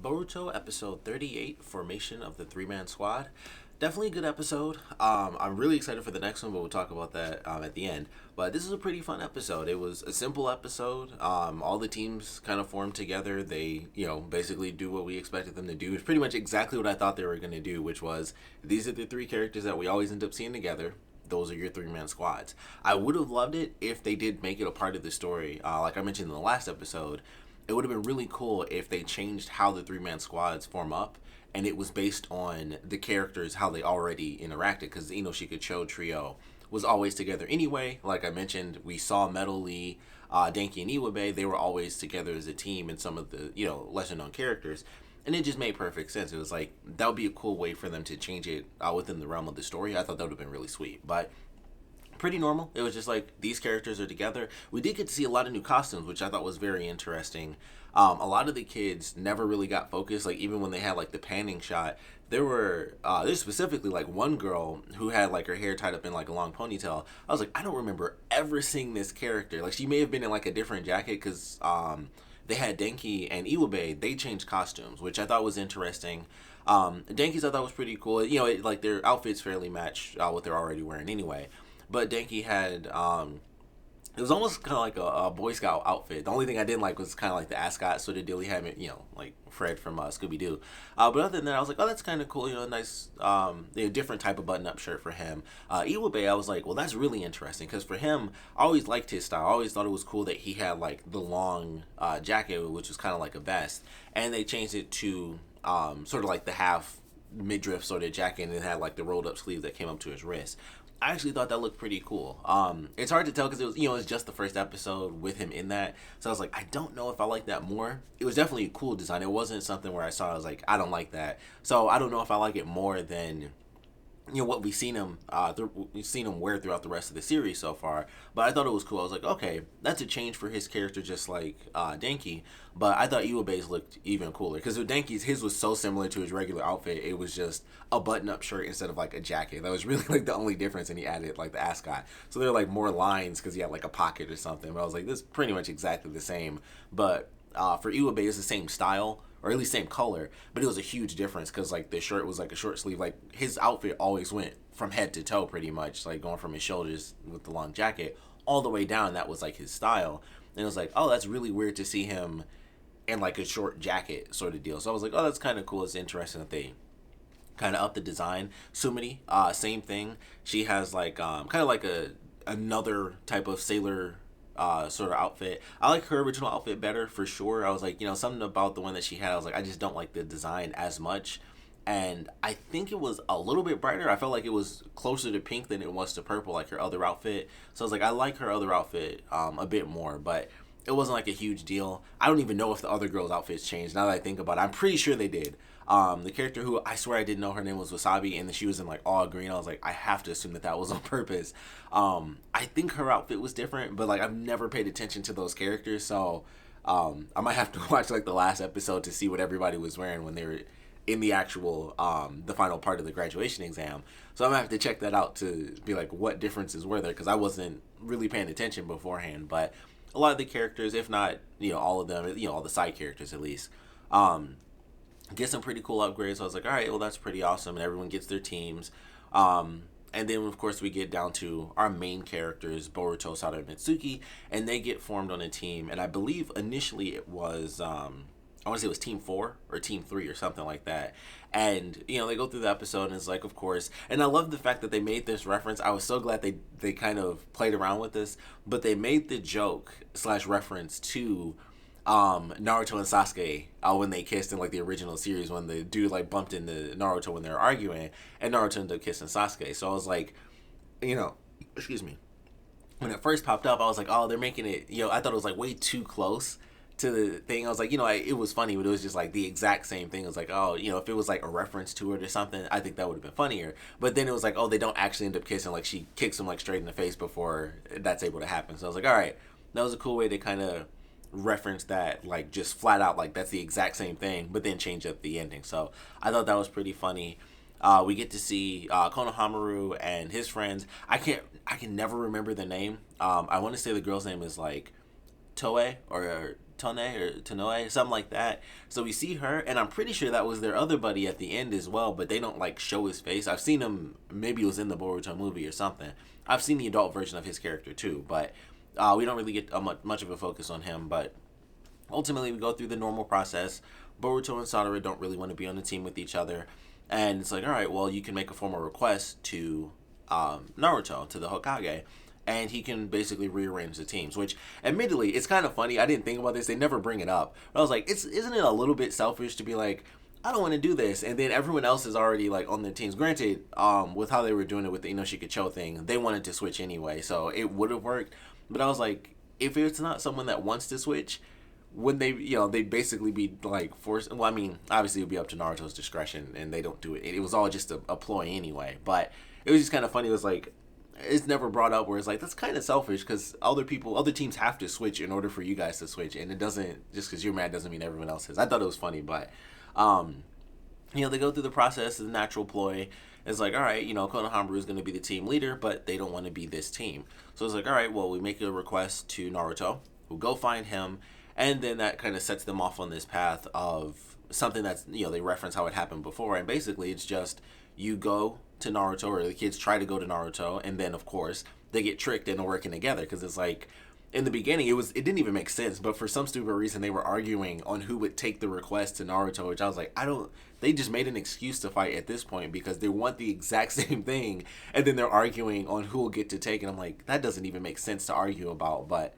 Boruto episode 38, Formation of the Three-Man Squad. Definitely a good episode. I'm really excited for the next one, but we'll talk about that at the end. But this is a pretty fun episode. It was a simple episode. All the teams kind of formed together. They, basically do what we expected them to do. It's pretty much exactly what I thought they were going to do, which was these are the three characters that we always end up seeing together. Those are your three-man squads. I would have loved it if they did make it a part of the story. Like I mentioned in the last episode, it would have been really cool if they changed how the three-man squads form up, and it was based on the characters, how they already interacted, because Shikacho Trio was always together anyway. Like I mentioned, we saw Metal Lee, Denki, and Iwabe. They were always together as a team, and some of the, lesser-known characters, and it just made perfect sense. It was like, that would be a cool way for them to change it within the realm of the story. I thought that would have been really sweet, but pretty normal. It was just like these characters are together. We did get to see a lot of new costumes, which I thought was very interesting. A lot of the kids never really got focused. Like even when they had like the panning shot, there's specifically like one girl who had like her hair tied up in like a long ponytail. I was like, I don't remember ever seeing this character. Like she may have been in like a different jacket because they had Denki and Iwabe. They changed costumes, which I thought was interesting. Denki's I thought was pretty cool. Like their outfits fairly match what they're already wearing anyway. But Denki had, it was almost kind of like a Boy Scout outfit. The only thing I didn't like was kind of like the ascot sort of deal. He had, like Fred from Scooby-Doo. But other than that, I was like, oh, that's kind of cool. Nice, different type of button-up shirt for him. Iwabe, I was like, well, that's really interesting. Because for him, I always liked his style. I always thought it was cool that he had, like, the long jacket, which was kind of like a vest. And they changed it to sort of like the half midriff sort of jacket. And it had, like, the rolled-up sleeves that came up to his wrist. I actually thought that looked pretty cool. It's hard to tell because it was, it's just the first episode with him in that. So I was like, I don't know if I like that more. It was definitely a cool design. It wasn't something where I was like, I don't like that. So I don't know if I like it more than what we've seen him wear throughout the rest of the series so far. But I thought it was cool. I was like, okay, that's a change for his character, just like Denki. But I thought Iwabe's looked even cooler because with Denki's, his was so similar to his regular outfit. It was just a button-up shirt instead of like a jacket. That was really like the only difference, and he added like the ascot. So there were like more lines because he had like a pocket or something. But I was like, this is pretty much exactly the same. But for Iwabe, it's the same style, or at least same color, but it was a huge difference because like the shirt was like a short sleeve. Like his outfit always went from head to toe pretty much, like going from his shoulders with the long jacket all the way down. That was like his style, and it was like, oh, that's really weird to see him in like a short jacket sort of deal. So I was like, oh, that's kind of cool. It's interesting that they kind of up the design. Sumini, same thing. She has like kind of like another type of sailor sort of outfit. I like her original outfit better for sure. I was like, something about the one that she had, I was like, I just don't like the design as much. And I think it was a little bit brighter. I felt like it was closer to pink than it was to purple, like her other outfit. So I was like, I like her other outfit a bit more, but it wasn't like a huge deal. I don't even know if the other girls' outfits changed. Now that I think about it, I'm pretty sure they did. The character who I swear I didn't know her name was Wasabi, and she was in like all green. I was like, I have to assume that was on purpose. I think her outfit was different, but like I've never paid attention to those characters, so I might have to watch like the last episode to see what everybody was wearing when they were in the actual the final part of the graduation exam. So I'm gonna have to check that out to be like, what differences were there, because I wasn't really paying attention beforehand. But a lot of the characters, if not all of them, all the side characters at least, get some pretty cool upgrades. So I was like, all right, well, that's pretty awesome. And everyone gets their teams. And then, of course, we get down to our main characters, Boruto, Sarada, and Mitsuki. And they get formed on a team. And I believe initially it was, I want to say it was Team 4 or Team 3 or something like that. And, they go through the episode and it's like, of course. And I love the fact that they made this reference. I was so glad they kind of played around with this. But they made the joke / reference to Naruto and Sasuke when they kissed in like the original series, when the dude like bumped into Naruto when they were arguing, and Naruto ended up kissing Sasuke. So I was like, excuse me, when it first popped up, I was like, oh, they're making it, I thought it was like way too close to the thing. I was like, it was funny, but it was just like the exact same thing. It was like, oh, if it was like a reference to it or something, I think that would have been funnier. But then it was like, oh, they don't actually end up kissing. Like she kicks him like straight in the face before that's able to happen. So I was like, all right, that was a cool way to kind of reference that, like just flat out, like that's the exact same thing, but then change up the ending. So I thought that was pretty funny. We get to see Konohamaru and his friends. I can never remember the name. I want to say the girl's name is like Toei or Tone or Tonoe, something like that. So we see her, and I'm pretty sure that was their other buddy at the end as well, but they don't like show his face. I've seen him, maybe it was in the Boruto movie or something. I've seen the adult version of his character too, but we don't really get much of a focus on him. But ultimately, we go through the normal process. Boruto and Sarada don't really want to be on the team with each other, and it's like, all right, well, you can make a formal request to Naruto, to the Hokage, and he can basically rearrange the teams, which admittedly it's kind of funny. I didn't think about this, they never bring it up, but I was like, isn't it a little bit selfish to be like, I don't want to do this, and then everyone else is already like on their teams. Granted, with how they were doing it with the Inoshika thing, they wanted to switch anyway, so it would have worked. But I was like, if it's not someone that wants to switch, when they, they'd basically be like forced. Well, I mean, obviously it would be up to Naruto's discretion, and they don't do it. It was all just a ploy anyway. But it was just kind of funny. It was like, it's never brought up where it's like, that's kind of selfish, because other teams have to switch in order for you guys to switch, and it doesn't, just because you're mad doesn't mean everyone else is. I thought it was funny, but they go through the process, the natural ploy. It's like, all right, Konohamaru is going to be the team leader, but they don't want to be this team. So it's like, all right, well, we make a request to Naruto. We'll go find him, and then that kind of sets them off on this path of something that's, they reference how it happened before, and basically it's just, you go to Naruto, or the kids try to go to Naruto, and then, of course, they get tricked into working together, because it's like, in the beginning, it didn't even make sense, but for some stupid reason, they were arguing on who would take the request to Naruto, which I was like, they just made an excuse to fight at this point, because they want the exact same thing, and then they're arguing on who will get to take it. I'm like, that doesn't even make sense to argue about, but,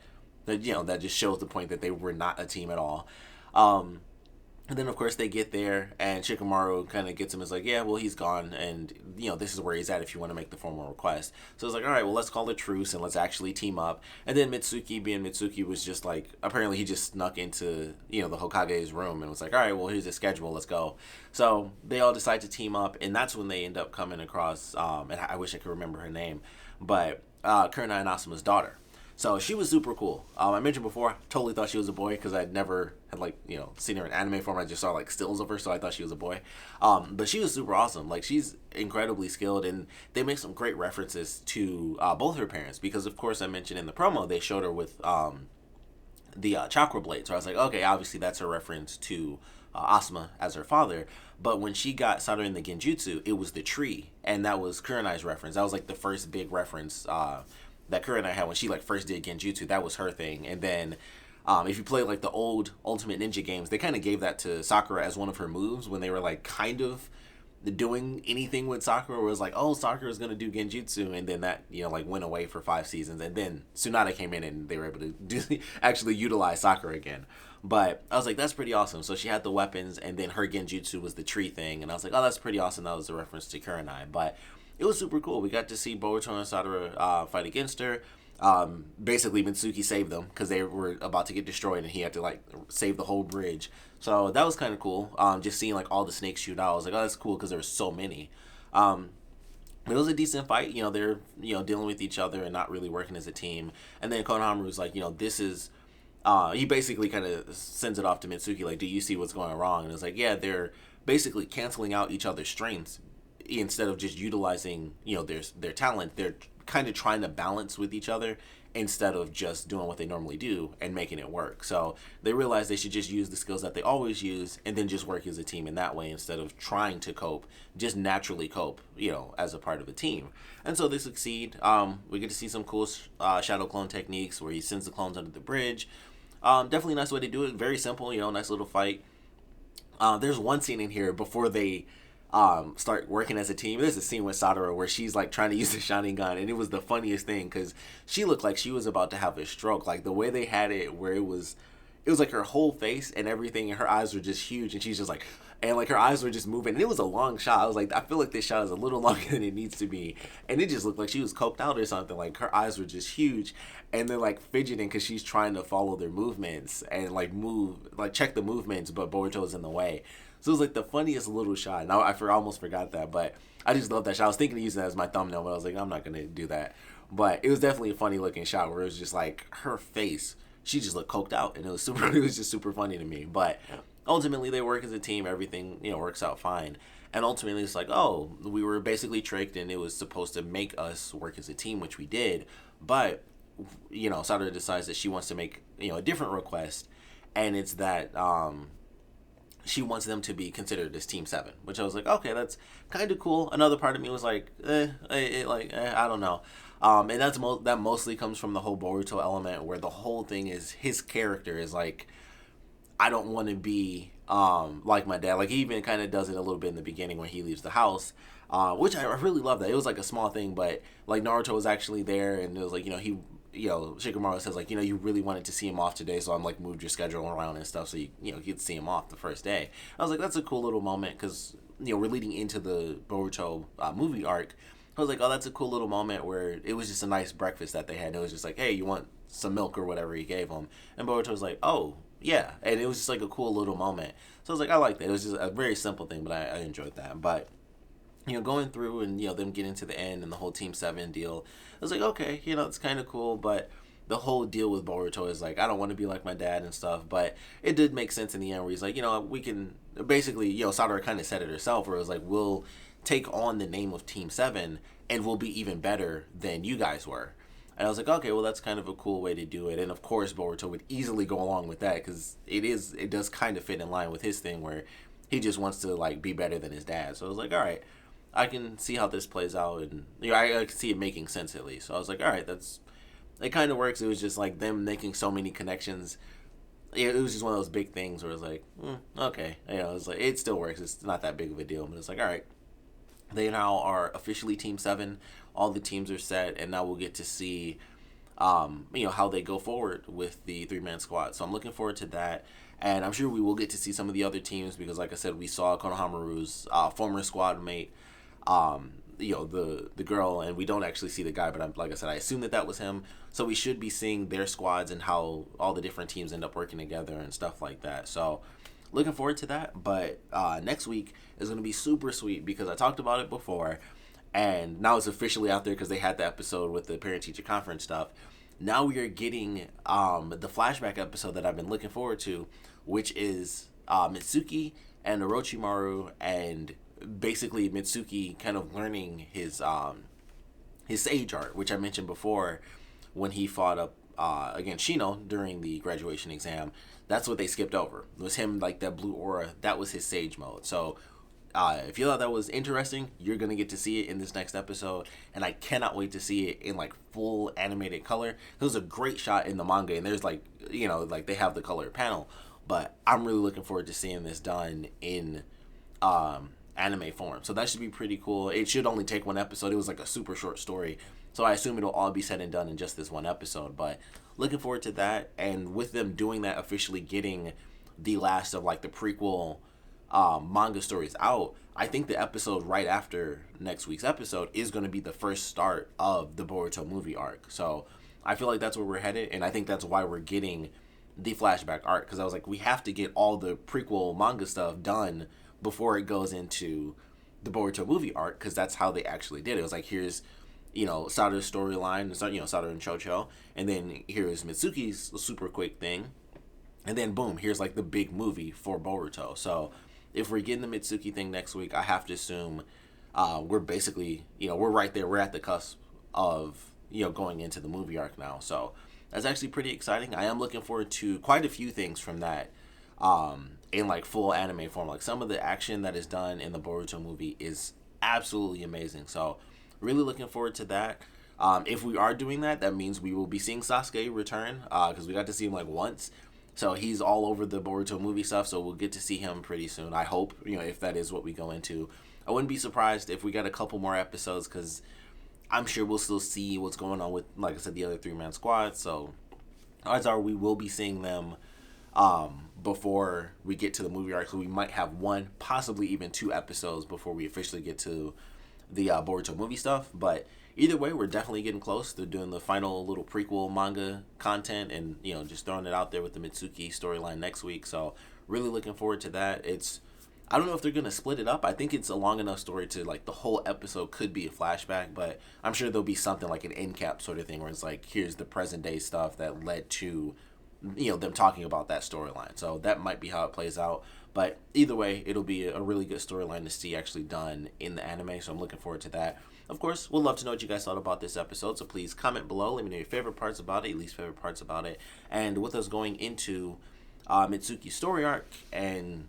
that just shows the point that they were not a team at all. And then, of course, they get there, and Shikamaru kind of gets him as like, yeah, well, he's gone, and, this is where he's at if you want to make the formal request. So it's like, all right, well, let's call a truce, and let's actually team up. And then Mitsuki, being Mitsuki, was just like, apparently he just snuck into, the Hokage's room, and was like, all right, well, here's the schedule, let's go. So they all decide to team up, and that's when they end up coming across, and I wish I could remember her name, but Kurenai and Asuma's daughter. So she was super cool. I mentioned before, I totally thought she was a boy, because I'd never had seen her in anime form. I just saw stills of her, so I thought she was a boy. But she was super awesome. Like, she's incredibly skilled, and they make some great references to both her parents, because of course I mentioned in the promo they showed her with the chakra blade. So I was like, okay, obviously that's a reference to Asuma as her father. But when she got Sarada in the Genjutsu, it was the tree, and that was Kurenai's reference. That was the first big reference that Kurenai had when she first did Genjutsu. That was her thing. And then if you play the old Ultimate Ninja games, they kind of gave that to Sakura as one of her moves when they were kind of doing anything with Sakura, where it was like, oh, Sakura's gonna do Genjutsu, and then that went away for 5 seasons, and then Tsunade came in and they were able to actually utilize Sakura again. But I was like, that's pretty awesome. So she had the weapons, and then her Genjutsu was the tree thing, and I was like, oh, that's pretty awesome. That was a reference to Kurenai. But it was super cool. We got to see Boruto and Sarada fight against her. Basically, Mitsuki saved them because they were about to get destroyed, and he had to save the whole bridge. So that was kind of cool. Just seeing all the snakes shoot out, I was like, oh, that's cool, because there were so many. But it was a decent fight. They're dealing with each other and not really working as a team. And then Konohamaru's like, this is. He basically kind of sends it off to Mitsuki, do you see what's going wrong? And it's like, yeah, they're basically canceling out each other's strengths instead of just utilizing their talent. They're kind of trying to balance with each other instead of just doing what they normally do and making it work. So they realized they should just use the skills that they always use and then just work as a team in that way, instead of trying to cope, just naturally cope, as a part of a team. And so they succeed. We get to see some cool shadow clone techniques where he sends the clones under the bridge. Definitely a nice way to do it. Very simple, nice little fight. There's one scene in here before they start working as a team. There's a scene with Sadara where she's trying to use the Sharingan, and it was the funniest thing because she looked like she was about to have a stroke. The way they had it, where it was her whole face and everything, and her eyes were just huge, and she's just and her eyes were just moving, and it was a long shot. I was like, I feel like this shot is a little longer than it needs to be, and it just looked like she was coked out or something. Her eyes were just huge, and they're fidgeting because she's trying to follow their movements and move, check the movements, but Boruto's in the way. So it was the funniest little shot. Now I almost forgot that, but I just love that shot. I was thinking of using that as my thumbnail, but I was like, I'm not gonna do that. But it was definitely a funny looking shot where it was just her face, she just looked coked out, and it was just super funny to me. But ultimately they work as a team, everything works out fine. And ultimately it's oh, we were basically tricked, and it was supposed to make us work as a team, which we did. But Sarada decides that she wants to make a different request. and it's that she wants them to be considered as Team Seven, which I was like, okay, that's kind of cool. Another part of me was like, I don't know. And that mostly comes from the whole Boruto element, where the whole thing is his character is like, I don't want to be like my dad. Like he even kind of does it a little bit in the beginning when he leaves the house, which I really love that. It was like a small thing, but like Naruto was actually there, and it was like Shikamaru says like you really wanted to see him off today, so I'm like moved your schedule around and stuff so you could see him off the first day. I was like that's a cool little moment because we're leading into the Boruto movie arc. I was like, oh, that's a cool little moment where it was just a nice breakfast that they had. And it was just like, hey, you want some milk or whatever he gave him, and Boruto was like, oh yeah, and it was just like a cool little moment. So I was like, I liked it. It was just a very simple thing, but I enjoyed that. But going through and them getting to the end and the whole Team Seven deal, I was like, okay, it's kind of cool, but the whole deal with Boruto is like, I don't want to be like my dad and stuff, but it did make sense in the end where he's like, we can basically, Sadara kind of said it herself, where it was like, we'll take on the name of Team Seven and we'll be even better than you guys were. And I was like, okay, well, that's kind of a cool way to do it. And of course, Boruto would easily go along with that because it does kind of fit in line with his thing where he just wants to like be better than his dad. So I was like, all right, I can see how this plays out, and I can see it making sense at least. So I was like, all right, it kind of works. It was just like them making so many connections. It was just one of those big things where it was like, okay, it was like it still works. It's not that big of a deal, but it's like, all right, they now are officially Team Seven. All the teams are set, and now we'll get to see, how they go forward with the 3-man squad. So I'm looking forward to that, and I'm sure we will get to see some of the other teams because, like I said, we saw Konohamaru's former squad mate, the girl, and we don't actually see the guy, but like I said, I assume that was him. So we should be seeing their squads and how all the different teams end up working together and stuff like that. So looking forward to that. But next week is going to be super sweet because I talked about it before. And now it's officially out there because they had the episode with the parent-teacher conference stuff. Now we are getting the flashback episode that I've been looking forward to, which is Mitsuki and Orochimaru, and basically Mitsuki kind of learning his sage art, which I mentioned before when he fought up against Shino during the graduation exam. That's what they skipped over. It was him, like that blue aura. That was his sage mode. So if you thought that was interesting, you're going to get to see it in this next episode, and I cannot wait to see it in like full animated color. It was a great shot in the manga, and there's like they have the color panel, but I'm really looking forward to seeing this done in anime form. So that should be pretty cool. It should only take one episode. It was like a super short story, so I assume it'll all be said and done in just this one episode, but looking forward to that. And with them doing that, officially getting the last of like the prequel manga stories out, I think the episode right after next week's episode is going to be the first start of the Boruto movie arc. So I feel like that's where we're headed, and I think that's why we're getting the flashback arc, because I was like, we have to get all the prequel manga stuff done before it goes into the Boruto movie arc, because that's how they actually did it. It was like, here's Sada's storyline, Sada and Chocho, and then here's Mitsuki's super quick thing, and then boom, here's like the big movie for Boruto. So if we're getting the Mitsuki thing next week, I have to assume we're basically, we're right there. We're at the cusp of, going into the movie arc now. So that's actually pretty exciting. I am looking forward to quite a few things from that in like full anime form. Like some of the action that is done in the Boruto movie is absolutely amazing. So really looking forward to that. If we are doing that, that means we will be seeing Sasuke return because we got to see him like once. So he's all over the Boruto movie stuff, so we'll get to see him pretty soon. I hope, if that is what we go into. I wouldn't be surprised if we got a couple more episodes, because I'm sure we'll still see what's going on with, like I said, the other 3-man squad. So odds are we will be seeing them before we get to the movie arc. So we might have one, possibly even 2 episodes before we officially get to the Boruto movie stuff. But either way, we're definitely getting close. They're doing the final little prequel manga content and, just throwing it out there with the Mitsuki storyline next week. So really looking forward to that. I don't know if they're going to split it up. I think it's a long enough story to, like, the whole episode could be a flashback, but I'm sure there'll be something like an end cap sort of thing where it's like, here's the present day stuff that led to, them talking about that storyline. So that might be how it plays out. But either way, it'll be a really good storyline to see actually done in the anime. So I'm looking forward to that. Of course, we'd love to know what you guys thought about this episode, so please comment below. Let me know your favorite parts about it, your least favorite parts about it. And with us going into Mitsuki's story arc, and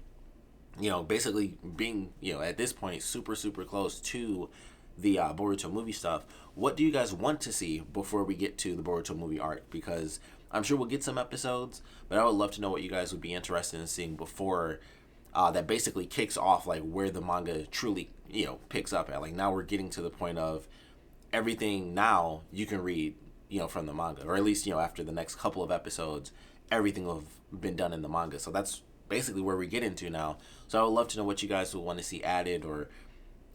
basically being at this point super super close to the Boruto movie stuff. What do you guys want to see before we get to the Boruto movie arc? Because I'm sure we'll get some episodes, but I would love to know what you guys would be interested in seeing before that basically kicks off like where the manga truly picks up at. Like now we're getting to the point of everything now you can read from the manga, or at least after the next couple of episodes everything will have been done in the manga. So that's basically where we get into now. So I would love to know what you guys would want to see added, or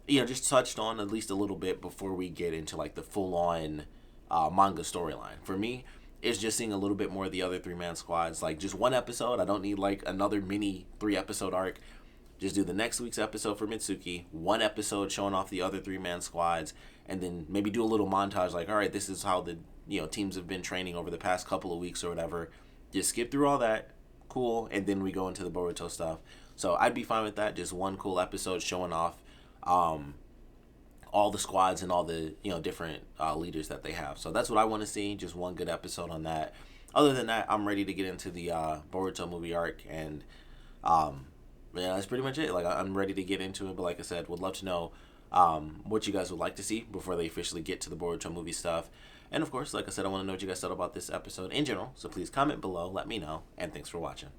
just touched on at least a little bit before we get into like the full-on manga storyline. For me, it's just seeing a little bit more of the other three-man squads. Like just one episode. I don't need like another mini 3-episode arc. Just do the next week's episode for Mitsuki, one episode showing off the other three-man squads, and then maybe do a little montage like, all right, this is how the teams have been training over the past couple of weeks or whatever. Just skip through all that, cool, and then we go into the Boruto stuff. So I'd be fine with that. Just one cool episode showing off all the squads and all the different leaders that they have. So that's what I want to see. Just one good episode on that. Other than that, I'm ready to get into the Boruto movie arc, and that's pretty much it. Like I'm ready to get into it. But like I said, would love to know what you guys would like to see before they officially get to the Boruto movie stuff. And of course, like I said, I want to know what you guys thought about this episode in general. So please comment below, let me know, and thanks for watching.